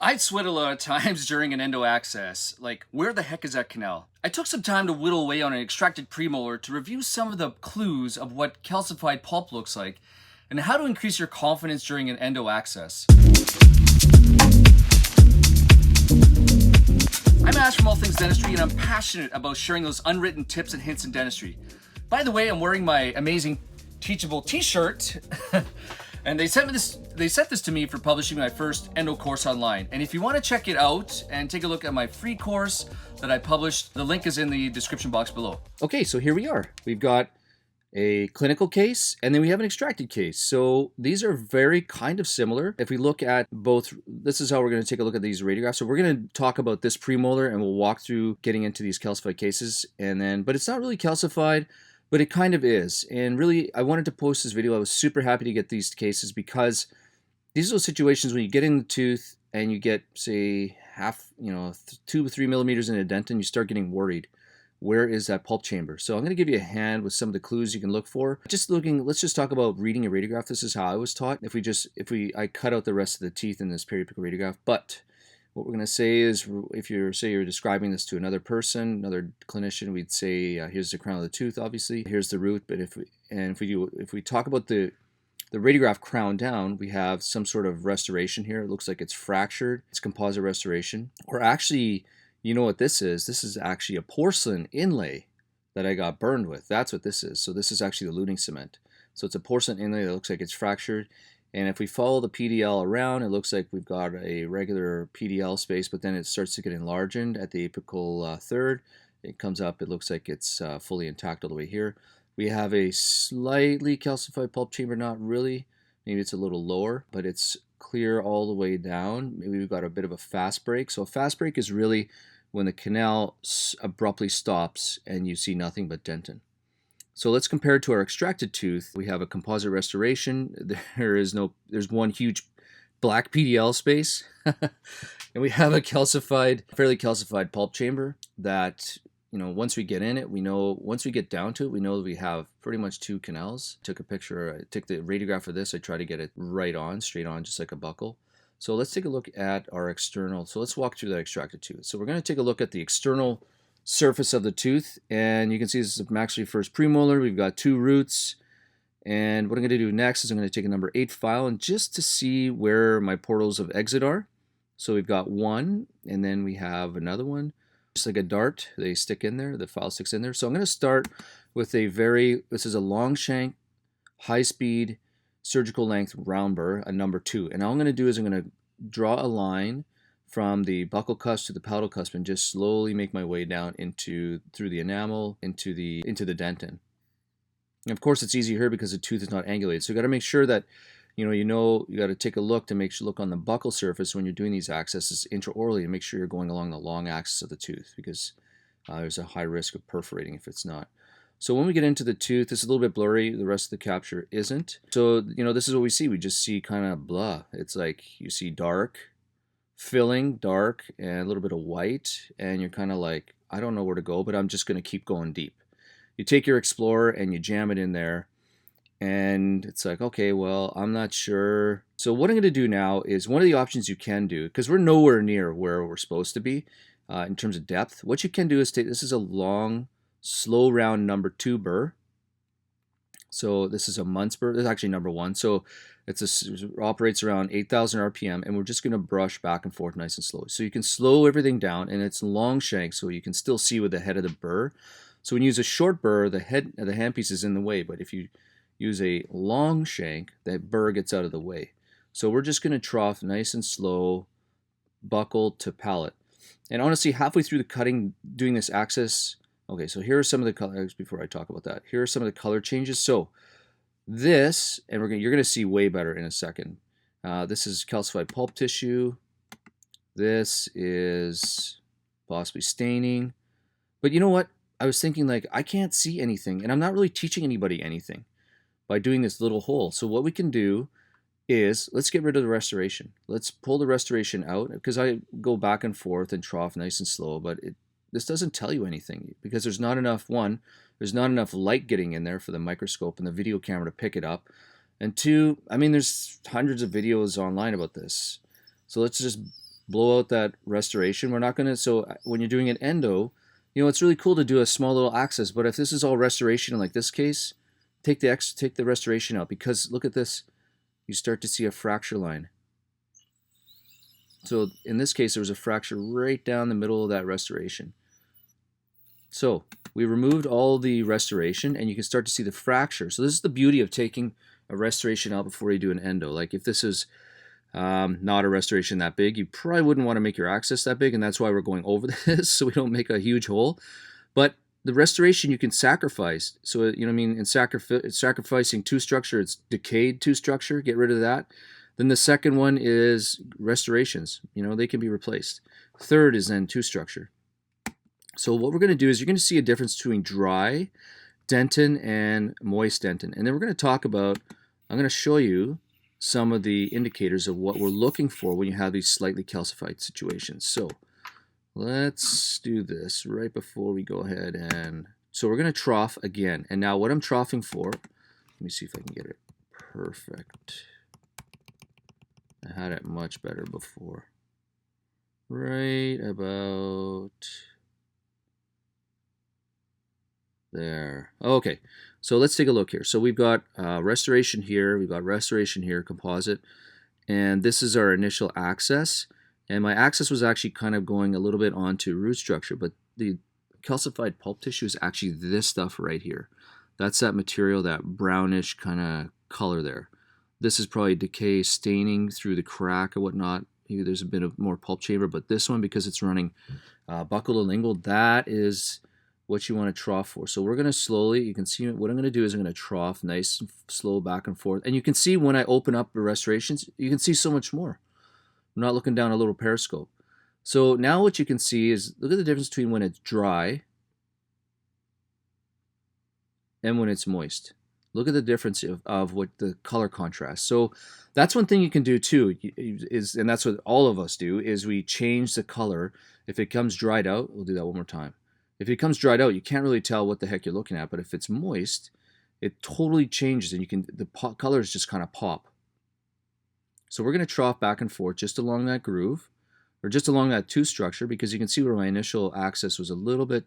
I'd sweat a lot of times during an endo access, like where the heck is that canal? I took some time to whittle away on an extracted premolar to review some of the clues of what calcified pulp looks like and how to increase your confidence during an endo access. I'm Ash from All Things Dentistry, and I'm passionate about sharing those unwritten tips and hints in dentistry. By the way, I'm wearing my amazing Teachable t-shirt. And they sent this to me for publishing my first endo course online. And if you want to check it out and take a look at my free course that I published, the link is in the description box below. Okay, so here we are. We've got a clinical case, and then we have an extracted case. So these are very kind of similar. If we look at both, this is how we're going to take a look at these radiographs. So we're going to talk about this premolar, and we'll walk through getting into these calcified cases. And then, but it's not really calcified, but it kind of is. And really, I wanted to post this video. I was super happy to get these cases because these are those situations when you get in the tooth and you get, say, 2 to 3 millimeters in a dentin, you start getting worried. Where is that pulp chamber? So I'm going to give you a hand with some of the clues you can look for. Let's just talk about reading a radiograph. This is how I was taught. I cut out the rest of the teeth in this periapical radiograph, but what we're going to say is, if you're describing this to another person, another clinician, we'd say, here's the crown of the tooth, obviously. Here's the root. But if we talk about the radiograph crown down, we have some sort of restoration here. It looks like it's fractured. It's composite restoration. Or actually, you know what this is? This is actually a porcelain inlay that I got burned with. That's what this is. So this is actually the luting cement. So it's a porcelain inlay that looks like it's fractured. And if we follow the PDL around, it looks like we've got a regular PDL space, but then it starts to get enlarged at the apical third. It comes up, it looks like it's fully intact all the way here. We have a slightly calcified pulp chamber, not really. Maybe it's a little lower, but it's clear all the way down. Maybe we've got a bit of a fast break. So a fast break is really when the canal abruptly stops and you see nothing but dentin. So let's compare it to our extracted tooth. We have a composite restoration. There's one huge black PDL space. And we have a fairly calcified pulp chamber that, once we get in it, once we get down to it, we know that we have pretty much 2 canals. I took the radiograph of this. I try to get it straight on, just like a buckle. So let's take a look at our external. So let's walk through that extracted tooth. So we're going to take a look at the external surface of the tooth, and you can see this is a maxillary first premolar. We've got 2 roots, and what I'm going to do next is I'm going to take a number 8 file and just to see where my portals of exit are. So we've got 1, and then we have another one, just like a dart. They stick in there, the file sticks in there. So I'm going to start with this is a long shank, high speed, surgical length round burr, a number 2. And all I'm going to do is I'm going to draw a line from the buccal cusp to the palatal cusp and just slowly make my way down through the enamel into the dentin. And of course, it's easy here because the tooth is not angulated. So you got to make sure that you got to take a look to look on the buccal surface when you're doing these accesses intraorally and make sure you're going along the long axis of the tooth because there's a high risk of perforating if it's not. So when we get into the tooth, it's a little bit blurry. The rest of the capture isn't. So this is what we see. We just see kind of blah. It's like you see dark, filling, dark, and a little bit of white, and you're kind of like, I don't know where to go, but I'm just going to keep going deep. You take your Explorer and you jam it in there, and it's like, okay, well, I'm not sure. So what I'm going to do now is one of the options you can do, because we're nowhere near where we're supposed to be in terms of depth. What you can do is this is a long, slow round number 2 burr. So this is a Muntz burr. This is actually number 1. So it operates around 8,000 RPM, and we're just going to brush back and forth nice and slow. So you can slow everything down, and it's long shank, so you can still see with the head of the burr. So when you use a short burr, the head of the handpiece is in the way, but if you use a long shank, that burr gets out of the way. So we're just going to trough nice and slow, buccal to palate. And honestly, halfway through the cutting, doing this access, okay, so here are some of the colors before I talk about that. Here are some of the color changes. So this, and you're going to see way better in a second. This is calcified pulp tissue. This is possibly staining. But you know what? I was thinking, like, I can't see anything, and I'm not really teaching anybody anything by doing this little hole. So what we can do is, let's get rid of the restoration. Let's pull the restoration out, because I go back and forth and trough nice and slow, but this doesn't tell you anything because there's not enough, there's not enough light getting in there for the microscope and the video camera to pick it up. And 2, I mean, there's hundreds of videos online about this. So let's just blow out that restoration. We're not going to, so when you're doing an endo, you know, it's really cool to do a small little access, but if this is all restoration, like this case, take the restoration out, because look at this, you start to see a fracture line. So in this case, there was a fracture right down the middle of that restoration. So we removed all the restoration, and you can start to see the fracture. So this is the beauty of taking a restoration out before you do an endo. Like if this is not a restoration that big, you probably wouldn't want to make your access that big, and that's why we're going over this, so we don't make a huge hole. But the restoration you can sacrifice. So, you know what I mean, in sacrificing tooth structure, it's decayed tooth structure, get rid of that. Then the second one is restorations. You know, they can be replaced. Third is then tooth structure. So what we're going to do is you're going to see a difference between dry dentin and moist dentin. And then we're going to talk about, I'm going to show you some of the indicators of what we're looking for when you have these slightly calcified situations. So let's do this right before we go ahead and, so we're going to trough again. And now what I'm troughing for, let me see if I can get it perfect. I had it much better before. Right about there. Okay, so let's take a look here. So we've got restoration here, we've got restoration here, composite, and this is our initial access. And my access was actually kind of going a little bit onto root structure, but the calcified pulp tissue is actually this stuff right here. That's that material, that brownish kind of color there. This is probably decay staining through the crack or whatnot. Maybe there's a bit of more pulp chamber, but this one, because it's running buccal to lingual, that is what you want to trough for. So we're going to slowly, you can see what I'm going to do is I'm going to trough nice and slow back and forth. And you can see when I open up the restorations, you can see so much more. I'm not looking down a little periscope. So now what you can see is, look at the difference between when it's dry and when it's moist. Look at the difference of what the color contrast. So that's one thing you can do too, and that's what all of us do, is we change the color. If it comes dried out, we'll do that one more time. If it comes dried out, you can't really tell what the heck you're looking at, but if it's moist, it totally changes, and you can, the colors just kind of pop. So we're going to trough back and forth just along that groove, or just along that tooth structure, because you can see where my initial access was a little bit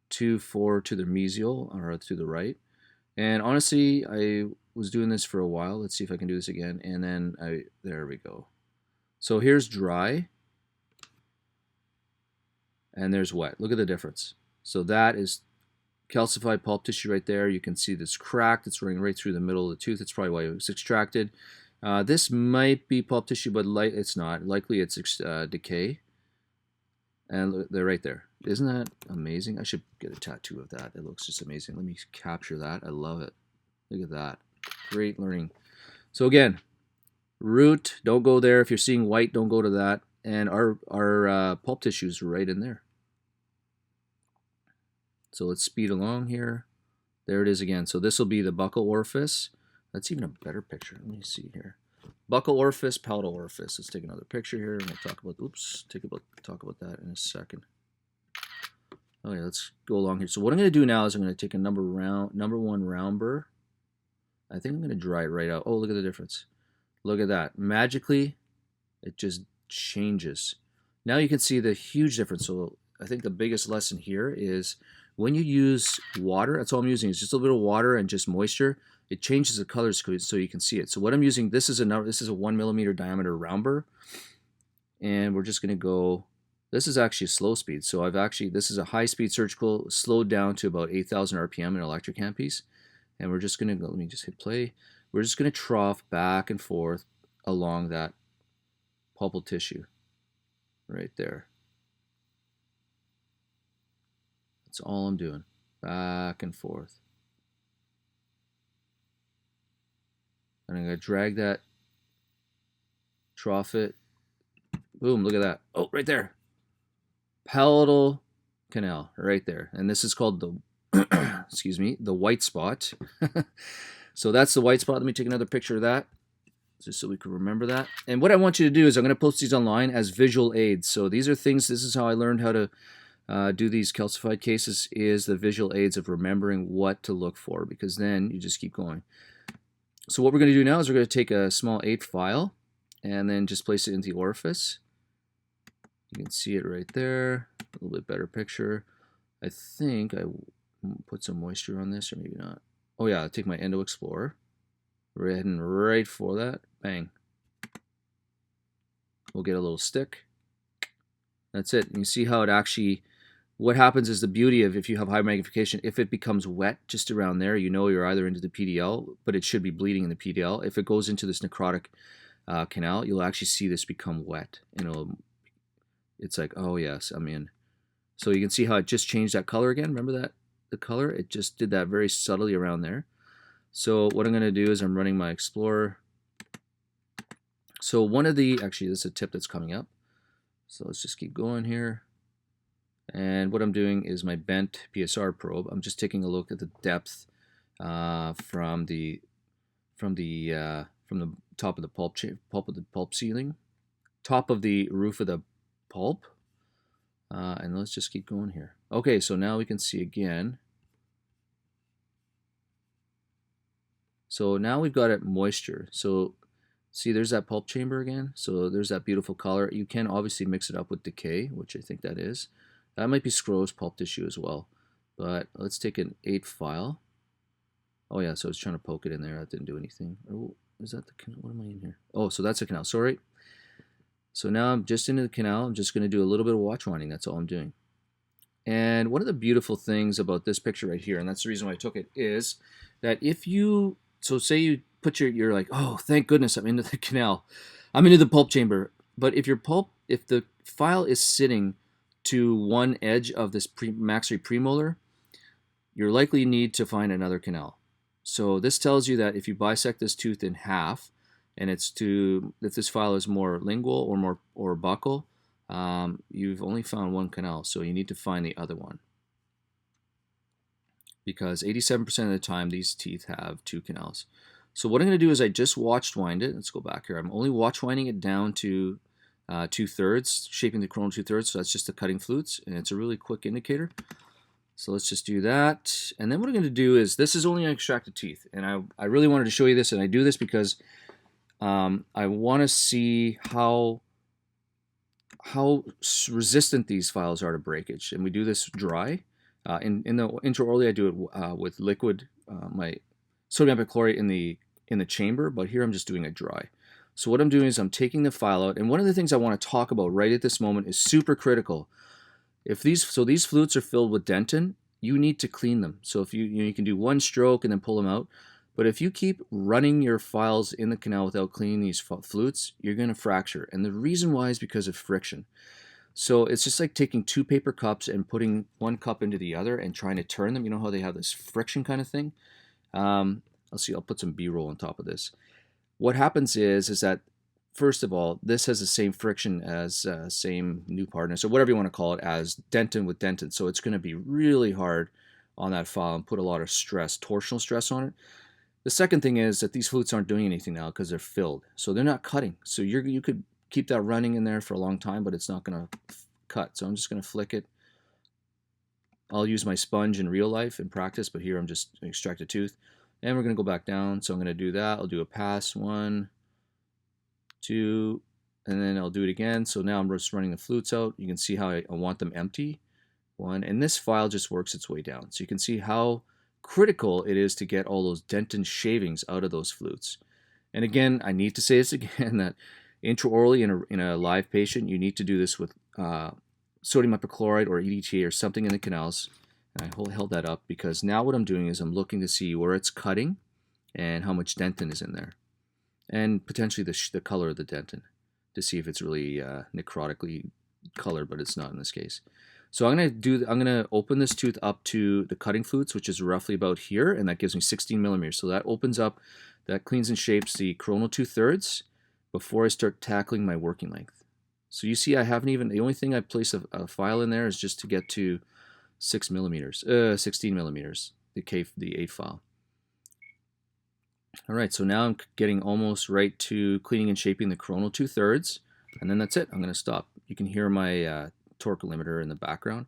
too forward to the mesial, or to the right. And honestly, I was doing this for a while. Let's see if I can do this again. And then there we go. So here's dry, and there's wet. Look at the difference. So that is calcified pulp tissue right there. You can see this crack that's running right through the middle of the tooth. That's probably why it was extracted. This might be pulp tissue, but it's not. Likely it's decay. And they're right there. Isn't that amazing? I should get a tattoo of that. It looks just amazing. Let me capture that. I love it. Look at that. Great learning. So again, root, don't go there. If you're seeing white, don't go to that. And our pulp tissue is right in there. So let's speed along here. There it is again. So this will be the buccal orifice. That's even a better picture. Let me see here. Buccal orifice, palatal orifice. Let's take another picture here, and we'll talk about, talk about that in a second. Okay, let's go along here. So what I'm going to do now is I'm going to take a number one round burr. I think I'm going to dry it right out. Oh, look at the difference. Look at that. Magically, it just changes. Now you can see the huge difference. So I think the biggest lesson here is when you use water, that's all I'm using, is just a little bit of water and just moisture. It changes the colors so you can see it. So what I'm using, this is a 1 millimeter diameter round burr, and we're just going to go. This is actually a slow speed. So this is a high speed surgical, slowed down to about 8,000 RPM in electric handpiece, and we're just going to go. Let me just hit play. We're just going to trough back and forth along that pulpal tissue, right there. That's all I'm doing, back and forth. And I'm going to drag that, trough it. Boom, look at that. Oh, right there. Palatal canal, right there. And this is called the, excuse me, the white spot. So that's the white spot. Let me take another picture of that, just so we can remember that. And what I want you to do is I'm going to post these online as visual aids. So these are things, this is how I learned how to do these calcified cases, is the visual aids of remembering what to look for, because then you just keep going. So what we're going to do now is we're going to take a small 8 file and then just place it into the orifice. You can see it right there. A little bit better picture. I think I put some moisture on this, or maybe not. Oh yeah, I'll take my Endo Explorer. We're heading right for that. Bang. We'll get a little stick. That's it. And you see how it actually, what happens is the beauty of if you have high magnification, if it becomes wet just around there, you know you're either into the PDL, but it should be bleeding in the PDL. If it goes into this necrotic canal, you'll actually see this become wet. And it's like, oh yes, I'm in. So you can see how it just changed that color again. Remember that? The color? It just did that very subtly around there. So what I'm going to do is I'm running my Explorer. So actually this is a tip that's coming up. So let's just keep going here. And what I'm doing is my bent PSR probe. I'm just taking a look at the depth from the top of the pulp ceiling, top of the roof of the pulp. And let's just keep going here. Okay, so now we can see again. So now we've got it moisture. So see, there's that pulp chamber again. So there's that beautiful color. You can obviously mix it up with decay, which I think that is. That might be scrose pulp tissue as well. But let's take an 8 file. Oh yeah, so I was trying to poke it in there. That didn't do anything. Oh, is that the canal? What am I in here? Oh, so that's the canal. Sorry. So now I'm just into the canal. I'm just going to do a little bit of watch winding. That's all I'm doing. And one of the beautiful things about this picture right here, and that's the reason why I took it, is that if you, so say you put you're like, oh, thank goodness I'm into the canal. I'm into the pulp chamber. But if if the file is sitting to one edge of this maxillary premolar, you're likely need to find another canal. So this tells you that if you bisect this tooth in half, and if this file is more lingual or buccal, you've only found one canal, so you need to find the other one. Because 87% of the time these teeth have 2 canals. So what I'm going to do is I just watch wind it. Let's go back here. I'm only watch winding it down to 2/3, shaping the coronal 2/3. So that's just the cutting flutes, and it's a really quick indicator. So let's just do that. And then what I'm going to do is, this is only an extracted teeth, and I really wanted to show you this, and I do this because I want to see how resistant these files are to breakage, and we do this dry. In the intraorally, I do it with liquid, my sodium hypochlorite in the chamber, but here I'm just doing it dry. So what I'm doing is I'm taking the file out, and one of the things I want to talk about right at this moment is super critical. If these flutes are filled with dentin, you need to clean them. So if you can do one stroke and then pull them out, but if you keep running your files in the canal without cleaning these flutes, you're going to fracture. And the reason why is because of friction. So it's just like taking 2 paper cups and putting one cup into the other and trying to turn them. You know how they have this friction kind of thing? Let's see, I'll put some B-roll on top of this. What happens is that, first of all, this has the same friction as same new hardness, or whatever you want to call it, as dentin with dentin. So it's going to be really hard on that file and put a lot of stress, torsional stress on it. The second thing is that these flutes aren't doing anything now because they're filled. So they're not cutting. So you could keep that running in there for a long time, but it's not going to cut. So I'm just going to flick it. I'll use my sponge in real life in practice, but here I'm just extract a tooth. And we're going to go back down. So I'm going to do that. I'll do a pass, 1, 2, and then I'll do it again. So now I'm just running the flutes out. You can see how I want them empty. 1, and this file just works its way down. So you can see how critical it is to get all those dentin shavings out of those flutes. And again, I need to say this again, that intraorally in a live patient, you need to do this with sodium hypochlorite or EDTA or something in the canals. And I held that up because now what I'm doing is I'm looking to see where it's cutting and how much dentin is in there, and potentially the color of the dentin to see if it's really necrotically colored, but it's not in this case. So I'm gonna open this tooth up to the cutting flutes, which is roughly about here, and that gives me 16 millimeters. So that opens up, that cleans and shapes the coronal 2/3 before I start tackling my working length. So you see, I haven't even, the only thing I place a file in there is just to get to 16 millimeters, the 8 file. All right, so now I'm getting almost right to cleaning and shaping the coronal 2/3, and then that's it. I'm gonna stop. You can hear my torque limiter in the background.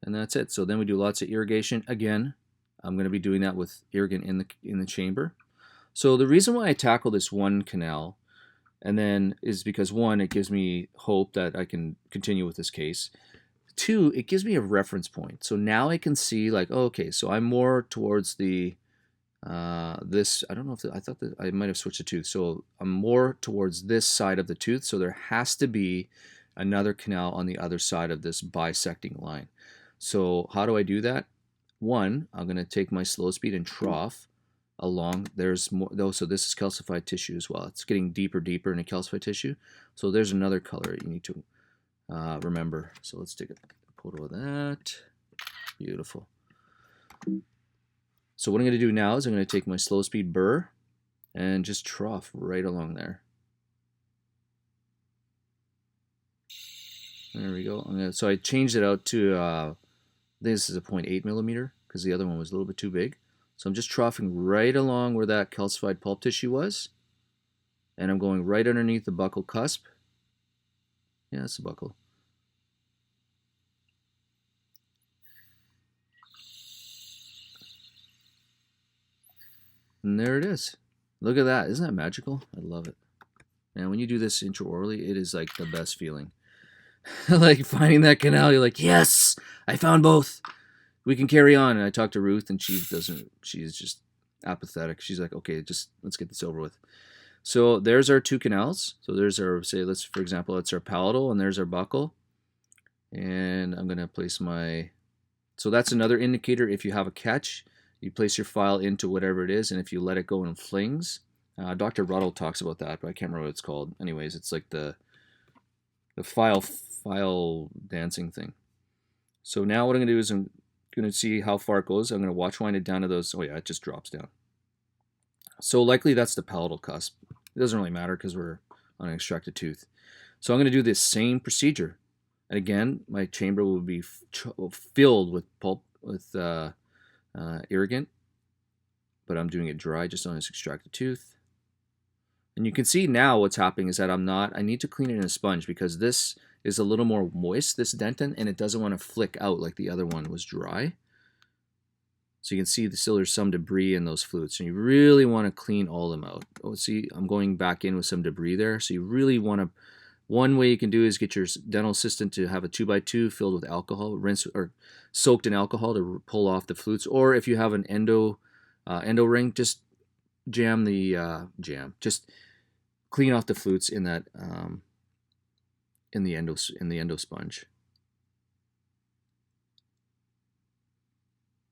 And that's it. So then we do lots of irrigation. Again, I'm going to be doing that with irrigant in the chamber. So the reason why I tackle this one canal and then is because one, it gives me hope that I can continue with this case. Two, it gives me a reference point. So now I can see like, oh, okay, so I'm more towards the this. I don't know if I thought that I might have switched the tooth. So I'm more towards this side of the tooth. So there has to be another canal on the other side of this bisecting line. So how do I do that? One, I'm going to take my slow speed and trough along. There's more though, so this is calcified tissue as well. It's getting deeper into calcified tissue. So there's another color you need to remember. So let's take a photo of that. Beautiful. So what I'm going to do now is I'm going to take my slow speed burr and just trough right along there. There we go. So I changed it out to this is a 0.8 millimeter because the other one was a little bit too big. So I'm just troughing right along where that calcified pulp tissue was. And I'm going right underneath the buccal cusp. Yeah, that's the buccal. And there it is. Look at that. Isn't that magical? I love it. And when you do this intraorally, it is like the best feeling. Like finding that canal, you're like, yes, I found both. We can carry on. And I talked to Ruth, and she's just apathetic. She's like, okay, just let's get this over with. So there's our two canals. So there's our, say, for example, that's our palatal, and there's our buccal. And I'm going to place so that's another indicator. If you have a catch, you place your file into whatever it is, and if you let it go in flings, Dr. Ruddle talks about that, but I can't remember what it's called. Anyways, it's like the file dancing thing. So now what I'm going to do is I'm going to see how far it goes. I'm going to watch wind it down to those. Oh yeah, it just drops down. So likely that's the palatal cusp. It doesn't really matter because we're on an extracted tooth. So I'm going to do this same procedure. And again, my chamber will be filled with pulp, with irrigant, but I'm doing it dry just on this extracted tooth. And you can see now what's happening is that I need to clean it in a sponge because this is a little more moist, this dentin, and it doesn't want to flick out like the other one was dry. So you can see still there's some debris in those flutes, and you really want to clean all of them out. Oh, see, I'm going back in with some debris there. So you really want to, one way you can do is get your dental assistant to have a 2x2 filled with alcohol, rinse or soaked in alcohol to pull off the flutes. Or if you have an endo ring, just just clean off the flutes in that in the endo sponge.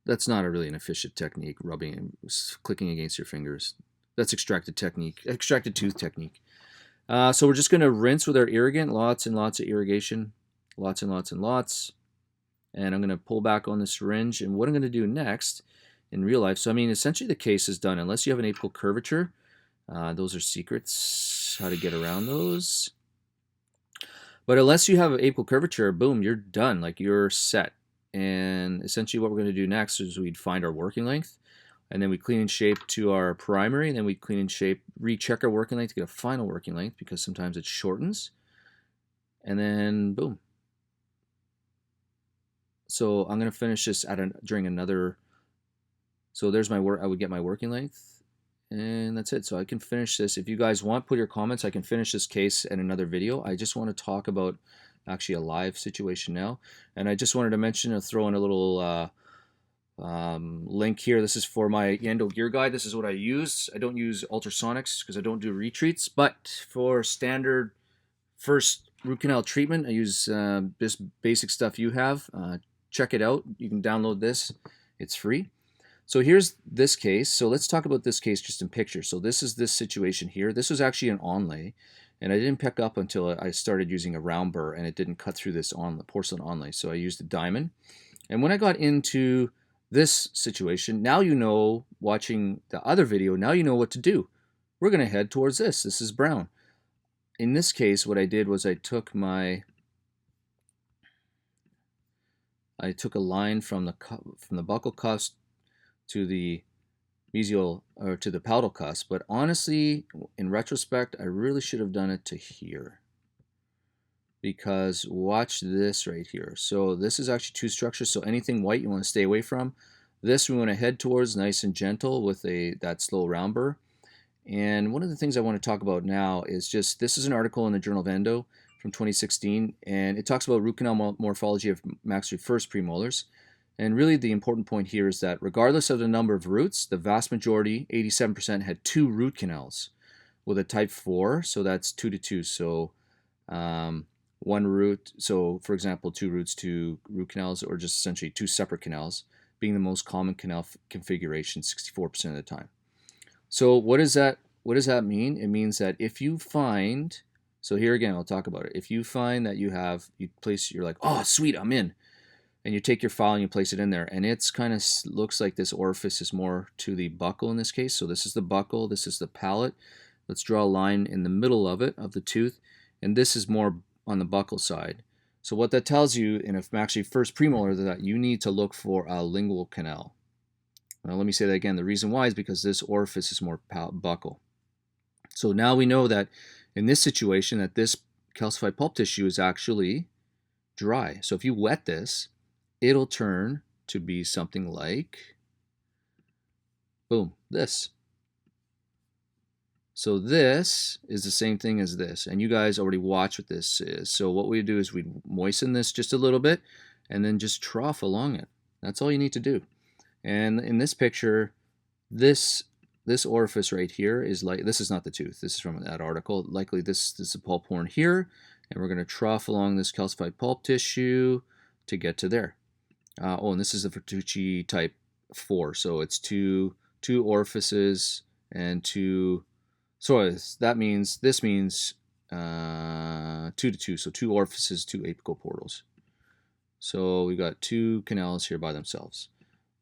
That's not really an efficient technique, rubbing and clicking against your fingers. That's extracted tooth technique. So we're just going to rinse with our irrigant, lots and lots of irrigation, lots and lots and lots. And I'm going to pull back on the syringe. And what I'm going to do next in real life, so I mean, essentially the case is done. Unless you have an apical curvature, those are secrets, how to get around those. But unless you have an apical curvature, boom, you're done. Like you're set. And essentially what we're going to do next is we'd find our working length. And then we clean and shape to our primary, and then we clean and shape, recheck our working length to get a final working length because sometimes it shortens. And then boom. So I'm going to finish this during another. So there's my work. I would get my working length, and that's it. So I can finish this. If you guys want, put your comments. I can finish this case in another video. I just want to talk about actually a live situation now, and I just wanted to mention, I'll throw in a little link here. This is for my ENDO gear guide. This is what I use. I don't use ultrasonics because I don't do retreats, but for standard first root canal treatment, I use this basic stuff you have. Check it out. You can download this. It's free. So here's this case. So let's talk about this case just in pictures. So this is this situation here. This was actually an onlay, and I didn't pick up until I started using a round burr, and it didn't cut through this porcelain onlay. So I used a diamond. And when I got into this situation, now you know, watching the other video, now you know what to do. We're going to head towards this. This is brown. In this case, what I did was I took a line from the buccal cusp to the mesial, or to the palatal cusp, but honestly, in retrospect, I really should have done it to here. Because watch this right here. So this is actually tooth structure, so anything white you want to stay away from. This we want to head towards nice and gentle with that slow round burr. And one of the things I want to talk about now is just, this is an article in the Journal of Endo from 2016, and it talks about root canal morphology of maxillary first premolars. And really the important point here is that regardless of the number of roots, the vast majority, 87%, had 2 root canals with a type 4, so that's 2 to 2. So 1 root, so for example, 2 roots, 2 root canals, or just essentially 2 separate canals, being the most common canal configuration 64% of the time. So what does that mean? It means that if you find, so here again, I'll talk about it. If you find that you're like, oh, sweet, I'm in. And you take your file and you place it in there, and it's kind of looks like this orifice is more to the buccal in this case. So this is the buccal, this is the palate. Let's draw a line in the middle of it, of the tooth, and this is more on the buccal side. So what that tells you in a maxillary first premolar that you need to look for a lingual canal. Now let me say that again. The reason why is because this orifice is more buccal. So now we know that in this situation that this calcified pulp tissue is actually dry. So if you wet this, it'll turn to be something like, boom, this. So this is the same thing as this, and you guys already watch what this is. So what we do is we moisten this just a little bit and then just trough along it. That's all you need to do. And in this picture, this orifice right here is like, this is not the tooth, this is from that article. Likely this is a pulp horn here, and we're going to trough along this calcified pulp tissue to get to there. Oh, and this is the Fettucci type 4, so it's two orifices and 2. So this means 2 to 2, so 2 orifices, 2 apical portals. So we got 2 canals here by themselves.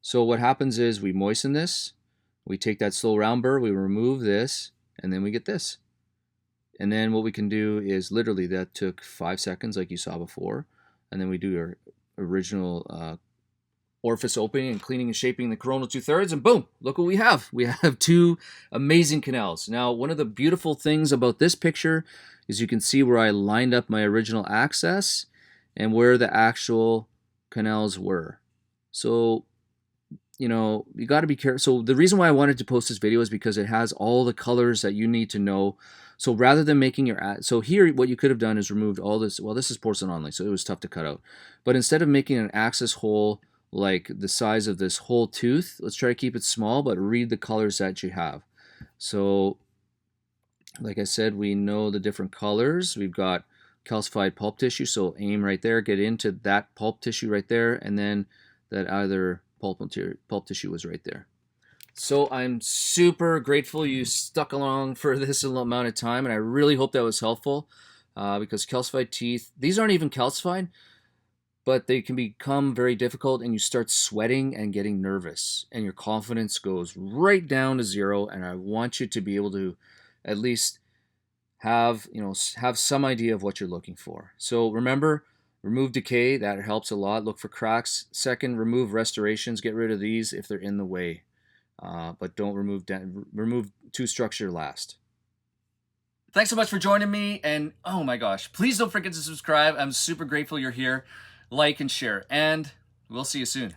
So what happens is we moisten this, we take that slow round burr, we remove this, and then we get this. And then what we can do is literally that took 5 seconds like you saw before, and then we do our original orifice opening and cleaning and shaping the coronal 2/3, and boom, look what we have. We have 2 amazing canals. Now, one of the beautiful things about this picture is you can see where I lined up my original access and where the actual canals were. So, you know, you got to be careful. So the reason why I wanted to post this video is because it has all the colors that you need to know. So rather than making so here what you could have done is removed all this. Well, this is porcelain only, so it was tough to cut out. But instead of making an access hole like the size of this whole tooth, let's try to keep it small, but read the colors that you have. So like I said, we know the different colors. We've got calcified pulp tissue, so aim right there, get into that pulp tissue right there, and then that other pulp tissue was right there. So I'm super grateful you stuck along for this amount of time, and I really hope that was helpful because calcified teeth, these aren't even calcified, but they can become very difficult, and you start sweating and getting nervous, and your confidence goes right down to 0. And I want you to be able to at least have some idea of what you're looking for. So remember, remove decay, that helps a lot. Look for cracks. Second, remove restorations. Get rid of these if they're in the way, but don't remove tooth structure last. Thanks so much for joining me, and oh my gosh, please don't forget to subscribe. I'm super grateful you're here. Like and share, and we'll see you soon.